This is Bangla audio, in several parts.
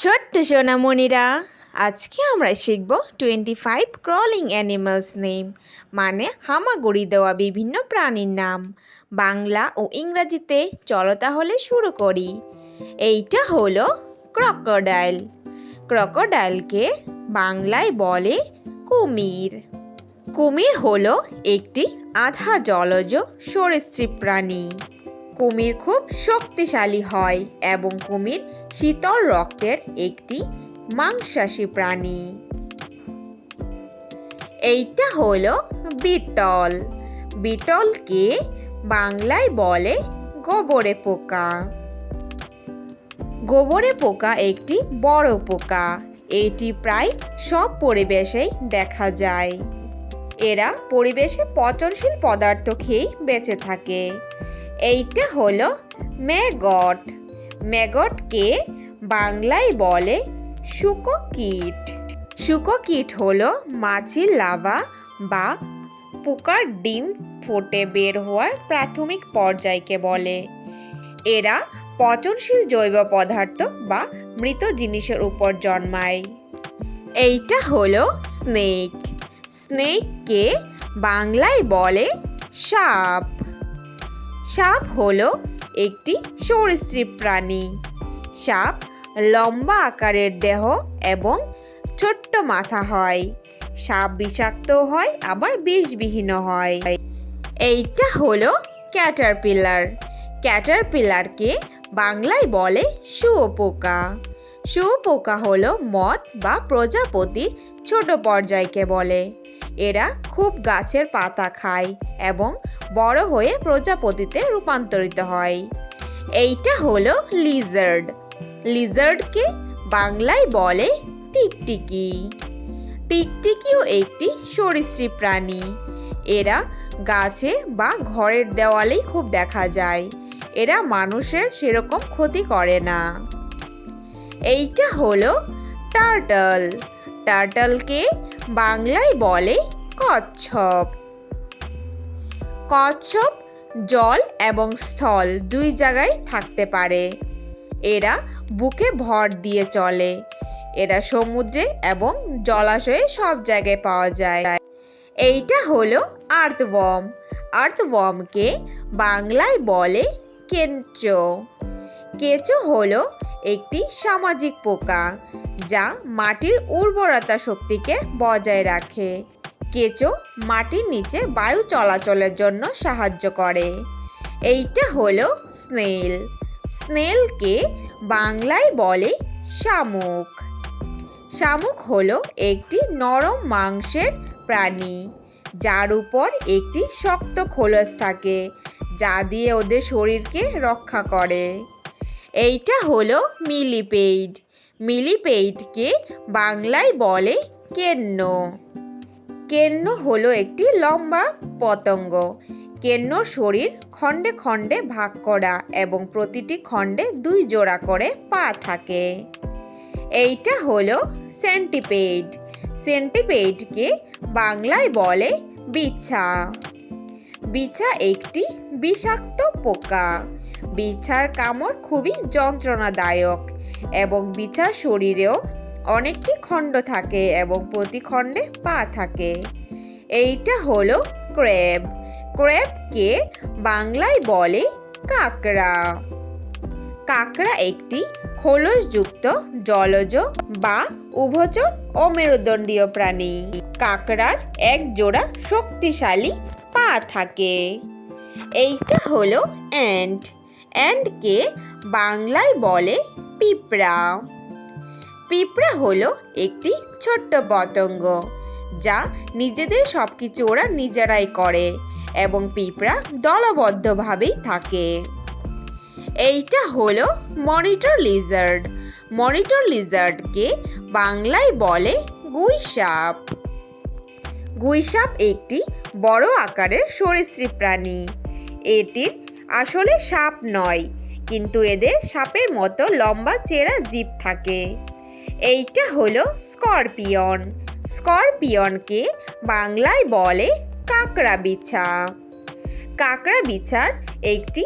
ছোট্ট সোনামণিরা, আজকে আমরা শিখব 25 ক্রলিং অ্যানিমালস নেম, মানে হামাগুড়ি দেওয়া বিভিন্ন প্রাণীর নাম। বাংলা ও ইংরাজিতে। চলো তাহলে শুরু করি। এইটা হলো ক্রকোডাইল। ক্রকোডাইলকে বাংলায় বলে কুমির। কুমির হলো একটি আধা জলজ সরীসৃপ প্রাণী। কুমির খুব শক্তিশালী হয় এবং কুমির শীতল রক্তের একটি মাংসাশী প্রাণী। এইটা হলো বিটল। বিটলকে বাংলায় বলে গোবরে পোকা। গোবরে পোকা একটি বড় পোকা। এটি প্রায় সব পরিবেশেই দেখা যায়। এরা পরিবেশে পচনশীল পদার্থ খেয়ে বেঁচে থাকে। এইটা হলো ম্যাগট। ম্যাগটকে বাংলায় বলে শুঁকোকীট। শুঁকোকীট হলো মাছির লার্ভা বা পোকার ডিম ফুটে বের হওয়ার প্রাথমিক পর্যায়কে বলে। এরা পচনশীল জৈব পদার্থ বা মৃত জিনিসের উপর জন্মায়। এইটা হলো স্নেক। স্নেককে বাংলায় বলে সাপ। সাপ হলো একটি সরীসৃপ প্রাণী। সাপ লম্বা আকারের দেহ এবং ছোট্ট মাথা হয়। সাপ বিষাক্ত হয়, আবার বিষবিহীন হয়। এইটা হলো ক্যাটারপিলার। ক্যাটারপিলারকে বাংলায় বলে শুঁয়োপোকা। শুঁয়োপোকা হলো মথ বা প্রজাপতির ছোট পর্যায়কে বলে। এরা খুব গাছের পাতা খায় এবং বড় হয়ে প্রজাপতিতে রূপান্তরিত হয়। এইটা হলো লিজার্ড। লিজার্ডকে বাংলায় বলে টিকটিকি। টিকটিকিও একটি সরীসৃপ প্রাণী। এরা গাছে বা ঘরের দেওয়ালেই খুব দেখা যায়। এরা মানুষের সেরকম ক্ষতি করে না। এইটা হলো টার্টল। টার্টলকে বাংলায় বলে কচ্ছপ। কচ্ছপ জল এবং স্থল দুই জায়গায় থাকতে পারে। এরা বুকে ভর দিয়ে চলে। এরা সমুদ্রে এবং জলাশয়ে সব জায়গায় পাওয়া যায়। এইটা হলো আর্থওয়ার্ম। আর্থওয়ার্মকে বাংলায় বলে কেঁচো। কেঁচো হলো একটি সামাজিক পোকা যা মাটির উর্বরতা শক্তিকে বজায় রাখে। কেঁচো মাটির নিচে বায়ু চলাচলের জন্য সাহায্য করে। এইটা হলো স্নেল। স্নেলকে বাংলায় বলে শামুক। শামুক হলো একটি নরম মাংসের প্রাণী যার উপর একটি শক্ত খোলস থাকে, যা দিয়ে ওদের শরীরকে রক্ষা করে। এইটা হলো মিলিপেড। মিলিপেডকে বাংলায় বলে কেন্ন। কেন্ন হলো একটি লম্বা পতঙ্গ। কেন্নর শরীর খণ্ডে খণ্ডে ভাগ করা এবং প্রতিটি খণ্ডে 2 জোড়া করে পা থাকে। এইটা হলো সেন্টিপেড। সেন্টিপেডকে বাংলায় বলে বিছা। বিছা একটি বিষাক্ত পোকা। বিছার কামড় খুবই যন্ত্রণাদায়ক এবং বিছার শরীরেও অনেকটি খণ্ড থাকে এবং প্রতি খণ্ডে পা থাকে। এইটা হলো ক্র্যাব। ক্র্যাবকে বাংলায় বলে কাঁকড়া। কাঁকড়া একটি খোলসযুক্ত জলজ বা উভচর অমেরুদণ্ডীয় প্রাণী। কাঁকড়ার এক জোড়া শক্তিশালী পা থাকে। এইটা হলো অ্যান্ট। অ্যান্টকে বাংলায় বলে পিঁপড়া। পিঁপড়া হলো একটি ছোট্ট পতঙ্গ যা নিজেদের সবকিছু ওরা নিজেরাই করে এবং পিঁপড়া দলবদ্ধভাবেই থাকে। এইটা হলো মনিটর লিজার্ড। মনিটর লিজার্ডকে বাংলায় বলে গুইসাপ। গুইসাপ একটি বড় আকারের সরীসৃপ প্রাণী। এটির আসলে সাপ নয়, কিন্তু এদের সাপের মতো লম্বা চেরা জিভ থাকে। এইটা হলো স্করপিয়ন। স্করপিয়নকে বাংলায় বলে কাঁকড়া বিছা। কাঁকড়া বিছার একটি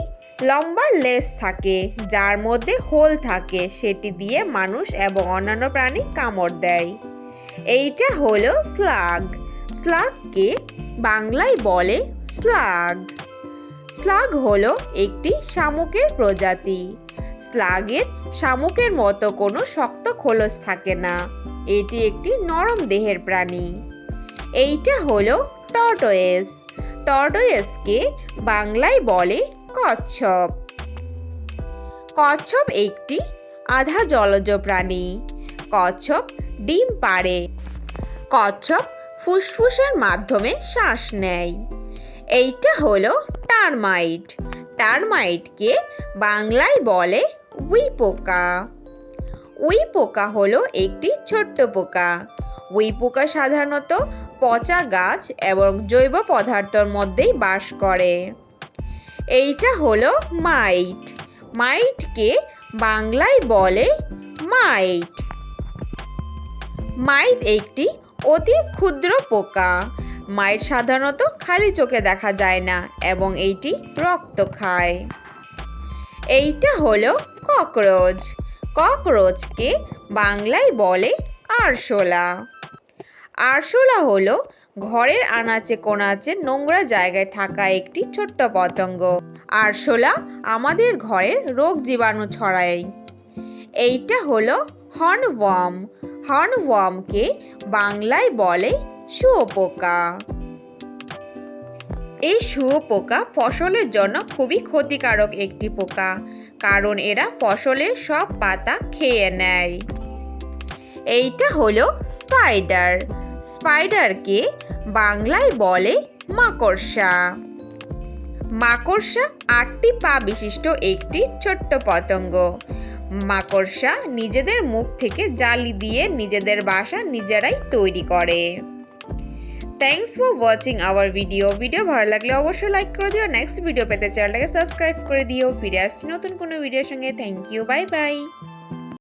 লম্বা লেজ থাকে যার মধ্যে হোল থাকে, সেটি দিয়ে মানুষ এবং অন্যান্য প্রাণী কামড় দেয়। এইটা হলো স্লাগ। স্লাগকে বাংলায় বলে স্লাগ। স্লাগ হলো একটি শামুকের প্রজাতি। স্লাগের শামুকের মতো কোনো শক্ত খোলস থাকে না, এটি একটি নরম দেহের প্রাণী। এইটা হলো টর্টয়েস। টর্টয়েসকে বাংলায় বলে কচ্ছপ। কচ্ছপ একটি আধা জলজ প্রাণী। কচ্ছপ ডিম পাড়ে। কচ্ছপ ফুসফুসের মাধ্যমে শ্বাস নেয়। এইটা হলো টারমাইট। টারমাইটকে বাংলায় বলে উইপোকা। উইপোকা হলো একটি ছোট্ট পোকা। উইপোকা সাধারণত পচা গাছ এবং জৈব পদার্থের মধ্যেই বাস করে। এইটা হলো মাইট। মাইটকে বাংলায় বলে মাইট। মাইট একটি অতি ক্ষুদ্র পোকা। মাইট সাধারণত খালি চোখে দেখা যায় না এবং এইটি রক্ত খায়। এইটা হলো ককরোচ। ককরোচকে বাংলায় বলে আরশোলা। আরশোলা হলো ঘরের আনাচে কোনাচে নোংরা জায়গায় থাকা একটি ছোট্ট পতঙ্গ। আরশোলা আমাদের ঘরের রোগ জীবাণু ছড়ায়। এইটা হলো হর্নওয়ার্ম। হর্নওয়ার্মকে বাংলায় বলে শুঁয়োপোকা। এই শুঁয়োপোকা ফসলের জন্য খুবই ক্ষতিকারক একটি পোকা, কারণ এরা ফসলের সব পাতা খেয়ে নেয়। এইটা হলো স্পাইডার। স্পাইডারকে বাংলায় বলে মাকড়সা। মাকড়সা 8টি পা বিশিষ্ট একটি ছোট্ট পতঙ্গ। মাকড়সা নিজেদের মুখ থেকে জালি দিয়ে নিজেদের বাসা নিজেরাই তৈরি করে। Thanks for watching hour video. Video ভালো লাগলে অবশ্যই লাইক করে দিও। নেক্সট ভিডিও পেতে চ্যানেলটাকে সাবস্ক্রাইব করে দিও। ফিরে আসছি নতুন কোনো ভিডিওর সঙ্গে। Thank you, bye by.